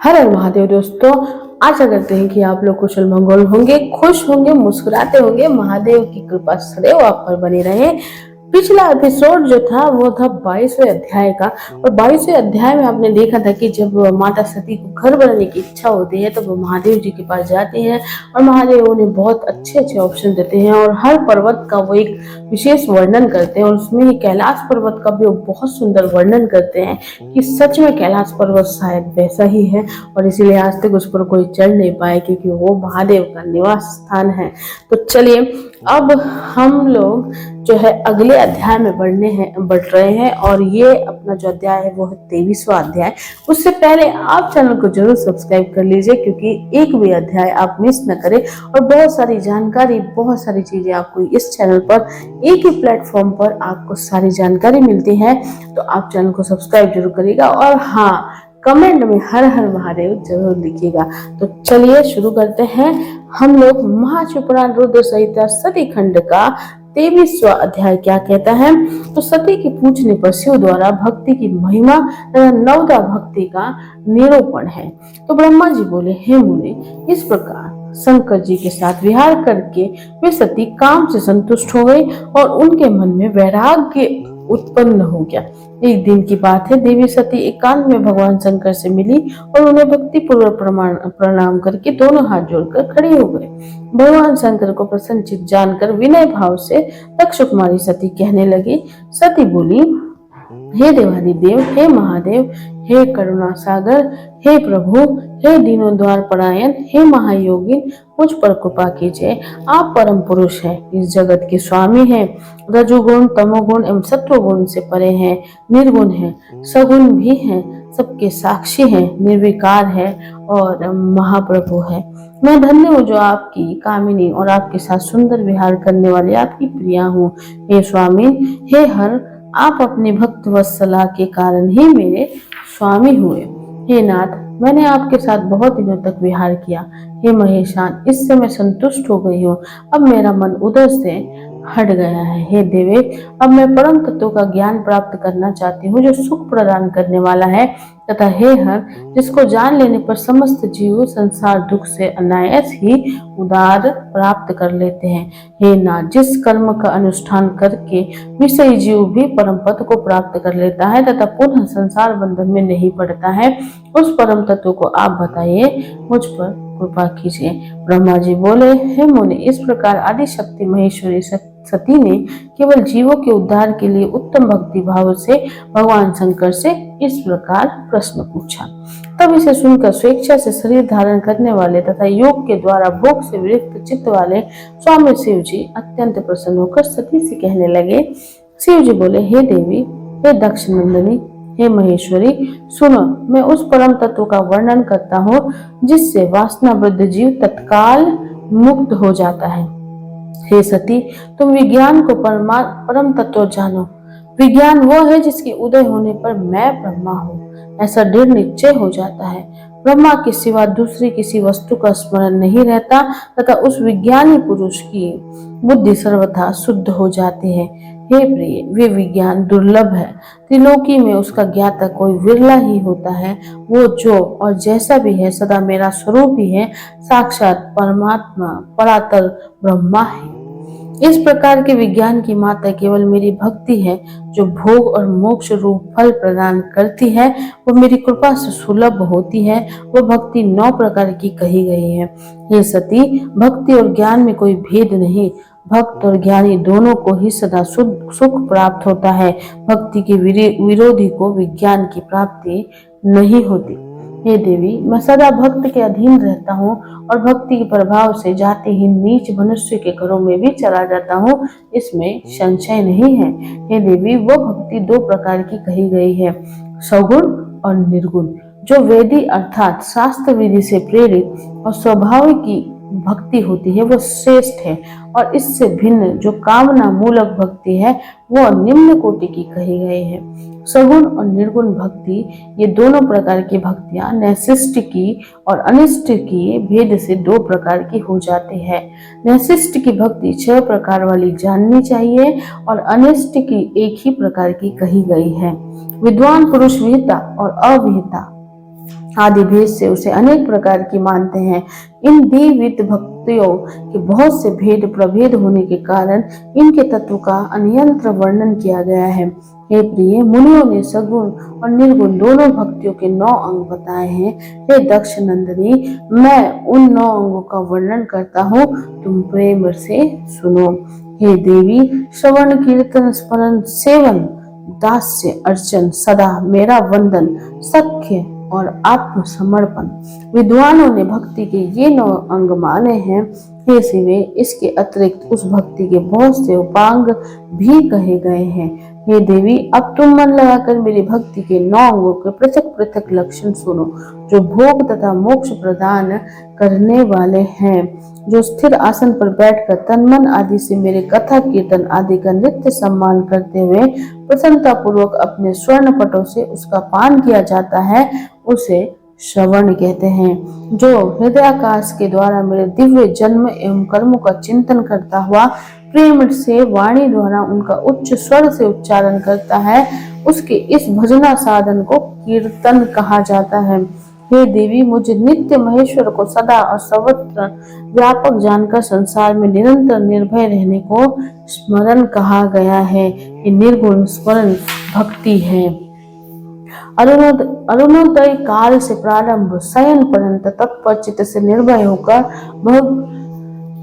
हर हर महादेव दोस्तों। आशा करते हैं कि आप लोग कुशल मंगल होंगे, खुश होंगे, मुस्कुराते होंगे। महादेव की कृपा सदैव आप पर बनी रहे। पिछला एपिसोड जो था वो था 22वें अध्याय का। और 22वें अध्याय में आपने देखा था कि जब माता सती को घर बनाने की इच्छा होती है तो वो महादेव जी के पास जाती है और महादेव उन्हें बहुत अच्छे अच्छे ऑप्शन देते हैं और हर पर्वत का वो एक विशेष वर्णन करते हैं। और उसमें ही कैलाश पर्वत का भी वो बहुत सुंदर वर्णन करते हैं कि सच में कैलाश पर्वत शायद वैसा ही है और इसीलिए आज तक उस पर कोई चढ़ नहीं पाए क्योंकि वो महादेव का निवास स्थान है। तो चलिए अब हम लोग जो है अगले अध्याय में बढ़ रहे हैं और ये अपना जो अध्याय है वो है 23वां अध्याय। उससे पहले आप चैनल को जरूर सब्सक्राइब कर लीजिए क्योंकि एक भी अध्याय आप मिस न करें और बहुत सारी जानकारी, बहुत सारी चीजें आपको इस चैनल पर एक ही प्लेटफॉर्म पर आपको सारी जानकारी मिलती है। तो आप चैनल को सब्सक्राइब जरूर करिएगा और हाँ, कमेंट में हर हर महादेव जरूर लिखिएगा। तो चलिए शुरू करते हैं। हम लोग महाशिवपुराण रुद्र संहिता सती खंड का 23वां अध्याय क्या कहता है। तो सती के पूछने पर शिव द्वारा भक्ति की महिमा तथा नवदा भक्ति का निरूपण है। तो ब्रह्मा जी बोले, हे मुनि, इस प्रकार शंकर जी के साथ विहार करके वे सती काम से संतुष्ट हो गई और उनके मन में वैराग्य उत्पन्न हो गया। एक दिन की बात है, देवी सती एकांत में भगवान शंकर से मिली और उन्हें भक्ति पूर्वक प्रणाम करके दोनों हाथ जोड़कर खड़ी हो गए। भगवान शंकर को प्रसन्नचित जानकर विनय भाव से दक्ष कुमारी सती कहने लगी। सती बोली, हे देवादिदेव, हे महादेव, हे करुणा सागर, हे प्रभु, हे दीनों द्वार परायण, हे महायोगी, मुझ पर कृपा कीजिए। आप परम पुरुष हैं, इस जगत के स्वामी हैं, रजोगुण तमोगुण एवं सत्वगुण से परे हैं, निर्गुण हैं, सगुण भी हैं, सबके साक्षी हैं, निर्विकार है और महाप्रभु है। मैं धन्य हूँ जो आपकी कामिनी और आपके साथ सुंदर विहार करने वाली आपकी प्रिया हूँ। हे स्वामी, हे हर, आप अपने भक्त वत्सला के कारण ही मेरे स्वामी हुए। हे नाथ, मैंने आपके साथ बहुत दिनों तक विहार किया। हे महेशान, इससे मैं संतुष्ट हो गई हूँ। अब मेरा मन उधर से हट गया है। हे देवे, अब मैं परम तत्व का ज्ञान प्राप्त करना चाहती हूँ जो सुख प्रदान करने वाला है तथा हे हर, जिसको जान लेने पर समस्त जीव संसार दुख से अनायास ही उदार प्राप्त कर लेते हैं। हे नाथ, जिस कर्म का अनुष्ठान करके विषयी जीव भी परम पद को प्राप्त कर लेता है तथा पुनः संसार बंधन में नहीं पड़ता है, उस परम तत्व को आप बताइए, मुझ पर कृपा कीजिए। ब्रह्मा जी बोले, हे मुनि, इस प्रकार आदि शक्ति महेश्वरी सती ने केवल जीवों के उद्धार के लिए उत्तम भक्ति भाव से भगवान शंकर से इस प्रकार प्रश्न पूछा। तब इसे सुनकर स्वेच्छा से शरीर धारण करने वाले तथा योग के द्वारा भोग से विरक्त चित्त वाले स्वामी शिव जी अत्यंत प्रसन्न होकर सती से कहने लगे। शिव जी बोले, हे देवी, हे दक्ष नंदिनी, हे महेश्वरी, सुनो, मैं उस परम तत्व का वर्णन करता हूँ जिससे वासना वृद्ध जीव तत्काल मुक्त हो जाता है। हे सती, तुम विज्ञान को परम तत्व जानो। विज्ञान वो है जिसके उदय होने पर मैं ब्रह्मा हूँ ऐसा दृढ़ निश्चय हो जाता है। ब्रह्मा के सिवा दूसरी किसी वस्तु का स्मरण नहीं रहता तथा उस विज्ञानी पुरुष की बुद्धि सर्वथा शुद्ध हो जाती है। हे प्रिय, वे विज्ञान दुर्लभ है। त्रिलोकी में उसका ज्ञाता कोई विरला ही होता है। वो जो और जैसा भी है सदा मेरा स्वरूप ही है, साक्षात परमात्मा परातर ब्रह्मा है। इस प्रकार के विज्ञान की माता केवल मेरी भक्ति है जो भोग और मोक्ष रूप फल प्रदान करती है। वो मेरी कृपा से सुलभ होती है। वो भक्ति 9 प्रकार की कही गई है। हे सती, भक्ति और ज्ञान में कोई भेद नहीं। भक्त और ज्ञानी दोनों को ही सदा सुख प्राप्त होता है। भक्ति के विरोधी को विज्ञान की प्राप्ति नहीं होती। हे देवी, मैं सदा भक्त के अधीन रहता हूँ और भक्ति के प्रभाव से जातिहीन नीच मनुष्य के घरों में भी चला जाता हूँ, इसमें संशय नहीं है। हे देवी, वो भक्ति 2 प्रकार की कही गई है, सगुण और निर्गुण। जो वेदी अर्थात शास्त्र विधि से प्रेरित और स्वाभाविक की भक्ति होती है वो श्रेष्ठ है और इससे भिन्न जो कामना मूलक भक्ति है वो निम्न कोटि की कही गई है। सगुण और निर्गुण भक्ति, ये दोनों प्रकार की भक्तियां नैशिष्ट की और अनिष्ट की भेद से 2 प्रकार की हो जाती है। नैशिष्ट की भक्ति 6 प्रकार वाली जाननी चाहिए और अनिष्ट की 1 ही प्रकार की कही गई है। विद्वान पुरुष विहिता और अविहिता आदि भेद से उसे अनेक प्रकार की मानते हैं। इन द्विविध भक्तियों के बहुत से भेद प्रभेद होने के कारण इनके तत्व का अनियंत्र वर्णन किया गया है। हे प्रिय, मुनियों ने सगुण और निर्गुण दोनों भक्तियों के 9 अंग बताए हैं। हे दक्ष नंदिनी, मैं उन 9 अंगों का वर्णन करता हूँ, तुम प्रेम से सुनो। हे देवी, श्रवण कीर्तन स्मरण सेवन दास्य अर्चन सदा मेरा वंदन सख्य और आत्मसमर्पण विद्वानों ने भक्ति के ये 9 अंग माने हैं। हे शिवे, इसके अतिरिक्त उस भक्ति के बहुत से उपांग भी कहे गए हैं। हे देवी, अब तुम मन लगाकर मेरी भक्ति के 9 अंगों के पृथक पृथक लक्षण सुनो, जो भोग तथा मोक्ष प्रदान करने वाले हैं। जो स्थिर आसन पर बैठकर तन मन आदि से मेरे कथा कीर्तन आदि का नित्य सम्मान करते हुए प्रसन्नता पूर्वक अपने स्वर्ण पटों से उसका पान किया जाता है, उसे श्रवण कहते हैं। जो हृदयाकाश के द्वारा मेरे दिव्य जन्म एवं कर्मों का चिंतन करता हुआ प्रेम से वाणी द्वारा उनका उच्च स्वर से उच्चारण करता है, उसके इस भजना साधन को कीर्तन कहा जाता है। हे देवी, मुझे नित्य महेश्वर को सदा और सर्वत्र व्यापक जानकर संसार में निरंतर निर्भय रहने को स्मरण कहा गया है। ये निर्गुण स्मरण भक्ति है। अरुणोदय काल से प्रारंभ शयन पर्यंत तत्पर चित्त से निर्भय होकर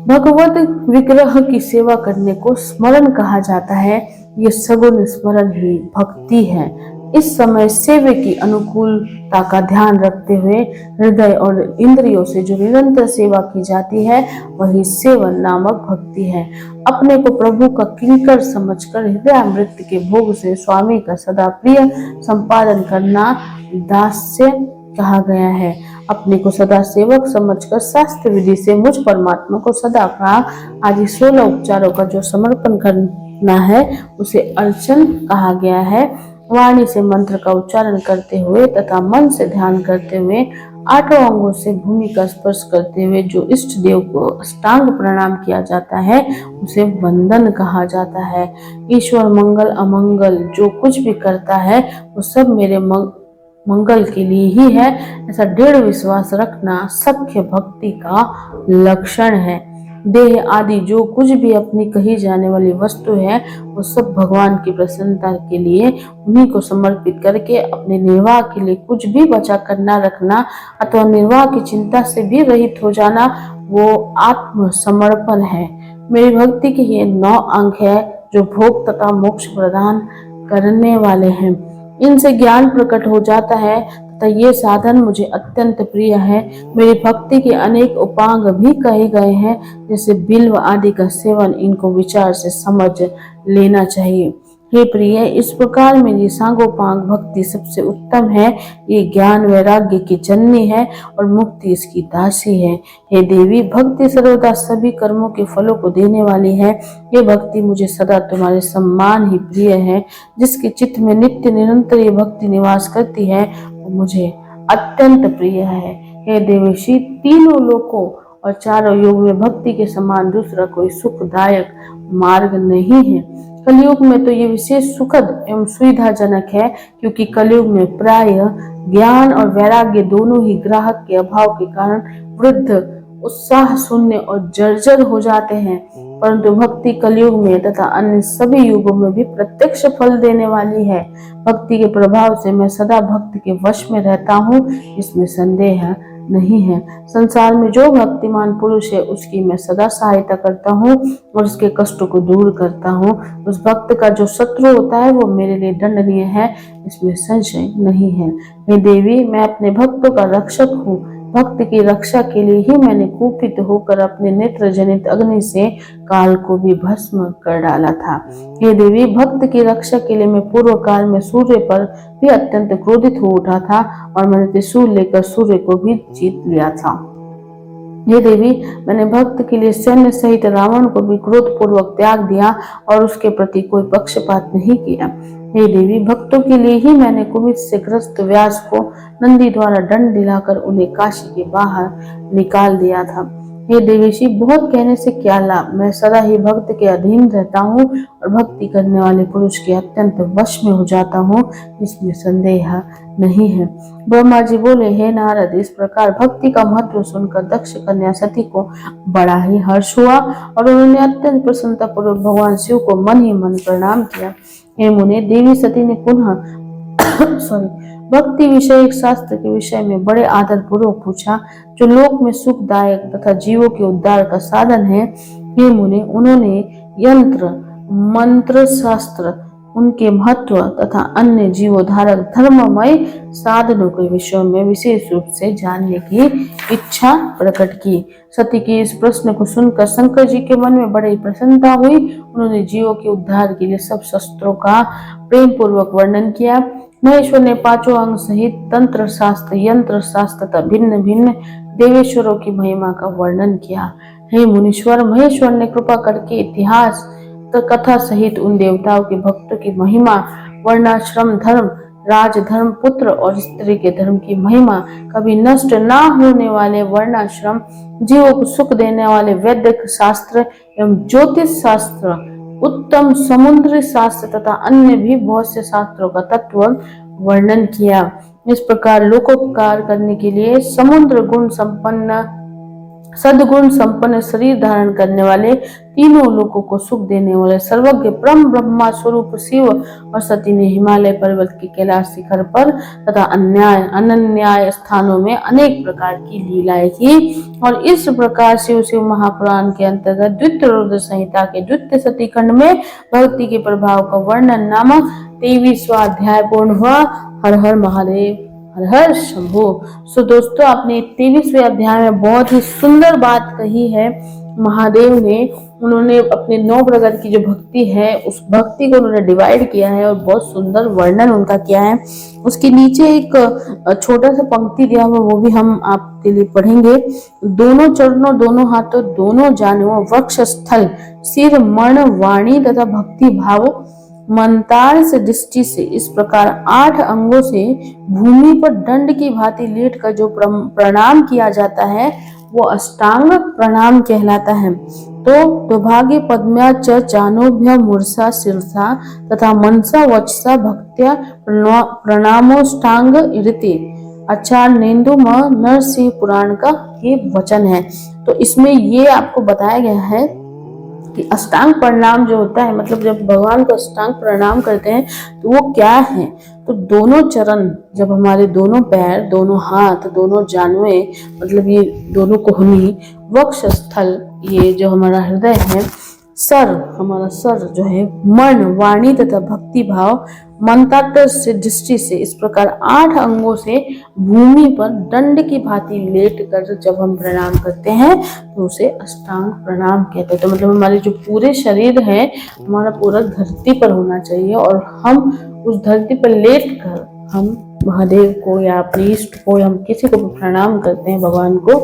भगवत विग्रह की सेवा करने को स्मरण कहा जाता है। ये सगुण स्मरण ही भक्ति है। इस समय सेवे की अनुकूलता का ध्यान रखते हुए हृदय और इंद्रियों से जो निरंतर सेवा की जाती है, वही सेवन नामक भक्ति है। अपने को प्रभु का किंकर समझकर हृदयामृत के भोग से स्वामी का सदा प्रिय संपादन करना दास्य कहा गया है। अपने को सदा सेवक समझकर शास्त्र विधि से मुझ परमात्मा को सदा प्राण आदि 16 उपचारों का जो समर्पण करना है, उसे अर्चन कहा गया है। वाणी से मंत्र का उच्चारण करते हुए तथा मन से ध्यान करते हुए 8 अंगों से भूमि का स्पर्श करते हुए जो इष्ट देव को अष्टांग प्रणाम किया जाता है, उसे वंदन कहा जाता है। ईश्वर मंगल अमंगल जो कुछ भी करता है, वो सब मेरे मंगल के लिए ही है, ऐसा दृढ़ विश्वास रखना सख्य भक्ति का लक्षण है। देह आदि जो कुछ भी अपनी कही जाने वाली वस्तु है, वो सब भगवान की प्रसन्नता के लिए उन्हीं को समर्पित करके अपने निर्वाह के लिए कुछ भी बचा कर न रखना अथवा निर्वाह की चिंता से भी रहित हो जाना, वो आत्मसमर्पण है। मेरी भक्ति के ये 9 अंग है जो भोग तथा मोक्ष प्रदान करने वाले हैं। इनसे ज्ञान प्रकट हो जाता है तथा ये साधन मुझे अत्यंत प्रिय है। मेरी भक्ति के अनेक उपांग भी कहे गए हैं, जैसे बिल्व आदि का सेवन इनको विचार से समझ लेना चाहिए। हे प्रिय, इस प्रकार मेरी सांगोपांग भक्ति सबसे उत्तम है। ये ज्ञान वैराग्य की जननी है और मुक्ति इसकी दासी है। हे देवी, भक्ति सर्वदा सभी कर्मों के फलों को देने वाली है। ये भक्ति मुझे सदा तुम्हारे सम्मान ही प्रिय है। जिसके चित्त में नित्य निरंतर ये भक्ति निवास करती है, वो मुझे अत्यंत प्रिय है। हे देवेशी, तीनों लोकों और चारों युग में भक्ति के समान दूसरा कोई सुखदायक मार्ग नहीं है। कलयुग में तो ये विशेष सुखद एवं सुविधाजनक है, क्योंकि कलयुग में प्राय ज्ञान और वैराग्य दोनों ही ग्राहक के अभाव के कारण वृद्ध, उत्साह शून्य और जर्जर हो जाते हैं। परंतु भक्ति कलयुग में तथा अन्य सभी युगों में भी प्रत्यक्ष फल देने वाली है। भक्ति के प्रभाव से मैं सदा भक्त के वश में रहता हूँ, इसमें संदेह नहीं है। संसार में जो भक्तिमान पुरुष है, उसकी मैं सदा सहायता करता हूँ और उसके कष्टों को दूर करता हूँ। उस भक्त का जो शत्रु होता है, वो मेरे लिए दंडनीय है, इसमें संशय नहीं है। हे देवी, मैं अपने भक्तों का रक्षक हूँ। भक्त की रक्षा के लिए ही मैंने कुपित होकर अपने नेत्र जनित अग्नि से काल को भी भस्म कर डाला था। हे देवी, भक्त की रक्षा के लिए मैं पूर्व काल में सूर्य पर भी अत्यंत क्रोधित हो उठा था और मैंने त्रिशूल लेकर सूर्य को भी जीत लिया था। हे देवी, मैंने भक्त के लिए सैन्य सहित रावण को भी क्रोध पूर्वक त्याग दिया और उसके प्रति कोई पक्षपात नहीं किया। हे देवी, भक्तों के लिए ही मैंने कुमित से ग्रस्त व्यास को नंदी द्वारा दंड दिलाकर उन्हें काशी के बाहर निकाल दिया था। हे देवेशी, बहुत कहने से क्या लाभ, मैं सदा ही भक्त के अधीन रहता हूँ और भक्ति करने वाले पुरुष के अत्यंत वश में हो जाता हूँ, इसमें संदेह नहीं है। ब्रह्मा जी बोले, हे नारद, इस प्रकार भक्ति का महत्व सुनकर दक्ष कन्या सती को बड़ा ही हर्ष हुआ और उन्होंने अत्यंत प्रसन्नता पूर्वक भगवान शिव को मन ही मन प्रणाम किया। हे मुने, देवी सती ने पुनः भक्ति विषय एक शास्त्र के विषय में बड़े आदर पूर्वक पूछा, जो लोक में सुखदायक तथा जीवों के उद्धार का साधन है। हे मुने, उन्होंने यंत्र मंत्र शास्त्र, उनके महत्व तथा अन्य जीवोद्धारक धर्ममय साधनों के विषयों में विशेष रूप से जानने की इच्छा प्रकट की। सती के इस प्रश्न को सुनकर शंकर जी के मन में बड़ी प्रसन्नता हुई। उन्होंने जीवों के उद्धार के लिए सब शस्त्रों का प्रेम पूर्वक वर्णन किया। महेश्वर ने पांचों अंग सहित तंत्र शास्त्र, यंत्र शास्त्र तथा भिन्न भिन्न देवेश्वरों की महिमा का वर्णन किया। हे मुनीश्वर, महेश्वर ने कृपा करके इतिहास कथा सहित उन देवताओं के भक्तों की महिमा, वर्णाश्रम धर्म, राजधर्म, पुत्र और स्त्री के धर्म की महिमा, कभी नष्ट ना होने वाले वर्णाश्रम, जीवों को सुख देने वाले वैदिक शास्त्र एवं ज्योतिष शास्त्र, उत्तम समुद्री शास्त्र तथा अन्य भी बहुत से शास्त्रों का तत्व वर्णन किया। इस प्रकार लोकोपकार करने के लिए समुद्र गुण संपन्न, सद्गुण संपन्न शरीर धारण करने वाले, तीनों लोगों को सुख देने वाले सर्वज्ञ परम ब्रह्मा स्वरूप शिव और सती ने हिमालय पर्वत के कैलाश शिखर पर तथा अनन्याय स्थानों में अनेक प्रकार की लीलाएं की। और इस प्रकार शिव महापुराण के अंतर्गत द्वितीय रुद्र संहिता के द्वितीय सती खंड में भक्ति के प्रभाव का वर्णन नामक 23वां अध्याय पूर्ण हुआ। हर हर महादेव, हर हर शंभो। सो दोस्तों, आपने 23वें अध्याय में बहुत ही सुंदर बात कही है। महादेव ने, उन्होंने अपने 9 प्रकार की जो भक्ति है उस भक्ति को उन्होंने डिवाइड किया है और बहुत सुंदर वर्णन उनका किया है। उसके नीचे एक छोटा सा पंक्ति दिया हुआ, वो भी हम आपके लिए पढ़ेंगे। दोनों चरणों, दोनों हाथों, दोनों जानुओं, वक्ष स्थल, सिर, मण, वाणी तथा भक्ति भाव मंतार से दृष्टि से इस प्रकार 8 अंगों से भूमि पर दंड की भांति लेट कर जो प्रणाम किया जाता है वो अष्टांग प्रणाम कहलाता है। तो दुर्भाग्य पद्म्या च चानोभ्य मूर्छा शीर्षा तथा मनसा वचसा भक्त्या प्रणामोष्टांग इति आचार्येन्दु नरसिंह पुराण का ये वचन है। तो इसमें ये आपको बताया गया है कि अष्टांग प्रणाम जो होता है, मतलब जब भगवान को अष्टांग प्रणाम करते हैं तो वो क्या है। तो दोनों चरण, जब हमारे दोनों पैर, दोनों हाथ, दोनों जानुए, मतलब ये दोनों कोहनी, वक्ष स्थल, ये जो हमारा हृदय है, सर, हमारा सर जो है, मन, वाणी तथा भक्ति भाव मंतात्र से दृष्टि से इस प्रकार 8 अंगों से भूमि पर दंड की भांति लेट कर जब हम प्रणाम करते हैं तो उसे अष्टांग प्रणाम कहते हैं। तो मतलब हमारे जो पूरे शरीर है, हमारा पूरा धरती पर होना चाहिए और हम उस धरती पर लेट कर हम महादेव को या अपने इष्ट को या हम किसी को भी प्रणाम करते हैं भगवान को,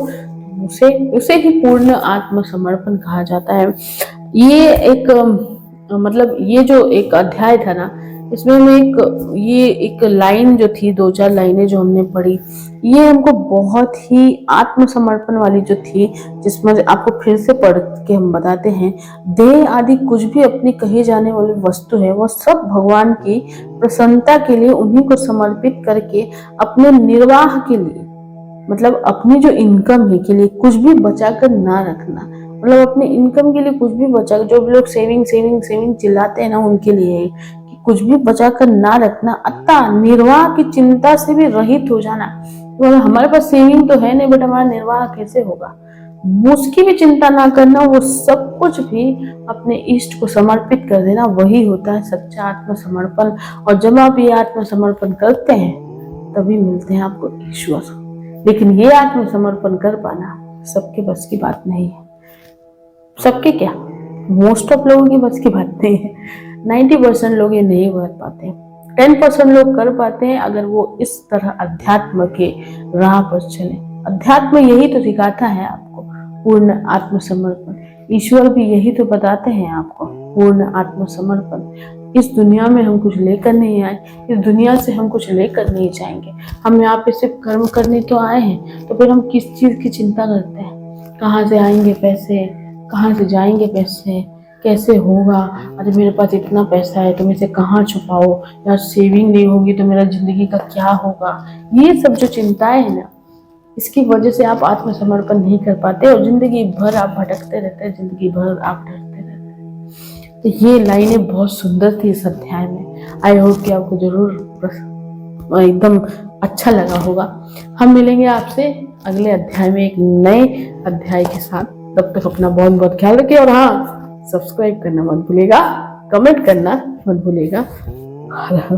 उसे ही पूर्ण आत्मसमर्पण कहा जाता है। ये एक मतलब ये जो एक अध्याय था ना, इसमें हमें ये एक लाइन जो थी, 2-4 लाइनें जो हमने पढ़ी, ये हमको बहुत ही आत्मसमर्पण वाली जो थी, जिसमें आपको फिर से पढ़ के हम बताते हैं, देह आदि कुछ भी अपनी कही जाने वाली वस्तु है वो सब भगवान की प्रसन्नता के लिए उन्हीं को समर्पित करके अपने निर्वाह के लिए, मतलब अपनी जो इनकम है के लिए कुछ भी बचा कर ना रखना, मतलब अपने इनकम के लिए कुछ भी बचा, जो लोग सेविंग सेविंग सेविंग चिल्लाते हैं ना, उनके लिए कि कुछ भी बचा कर ना रखना, अतः निर्वाह की चिंता से भी रहित हो जाना। तो हमारे पास सेविंग तो है नहीं, बट हमारा निर्वाह कैसे होगा, उसकी भी चिंता ना करना, वो सब कुछ भी अपने इष्ट को समर्पित कर देना, वही होता है सच्चा आत्मसमर्पण। और जब आप ये आत्मसमर्पण करते हैं तभी मिलते हैं आपको ईश्वर। लेकिन ये आत्मसमर्पण कर पाना सबके बस की बात नहीं है। सबके क्या, मोस्ट ऑफ लोगों की बस की बात नहीं है। 90% लोग ये नहीं कर पाते, 10% लोग कर पाते हैं, अगर वो इस तरह अध्यात्म के राह पर चले। अध्यात्म यही तो सिखाता है आपको, पूर्ण आत्मसमर्पण। ईश्वर भी यही तो बताते हैं आपको, पूर्ण आत्मसमर्पण। इस दुनिया में हम कुछ लेकर नहीं आए, इस दुनिया से हम कुछ लेकर नहीं जाएंगे। हम यहाँ पे सिर्फ कर्म करने तो आए हैं, तो फिर हम किस चीज की चिंता करते हैं। कहाँ से आएंगे पैसे, कहाँ से जाएंगे पैसे, कैसे होगा, अरे मेरे पास इतना पैसा है तो मैं इसे कहाँ छुपाऊँ, यार सेविंग नहीं होगी तो मेरा जिंदगी का क्या होगा। ये सब जो चिंताएं हैं ना, इसकी वजह से आप आत्मसमर्पण नहीं कर पाते और जिंदगी भर आप भटकते रहते हैं, जिंदगी भर आप डरते रहते हैं। तो ये लाइनें बहुत सुंदर थी इस अध्याय में। आई होप कि आपको जरूर एकदम अच्छा लगा होगा। हम मिलेंगे आपसे अगले अध्याय में एक नए अध्याय के साथ। तब तक अपना बहुत बहुत ख्याल रखिए और हाँ, सब्सक्राइब करना मत भूलिएगा, कमेंट करना मत भूलिएगा। हर हर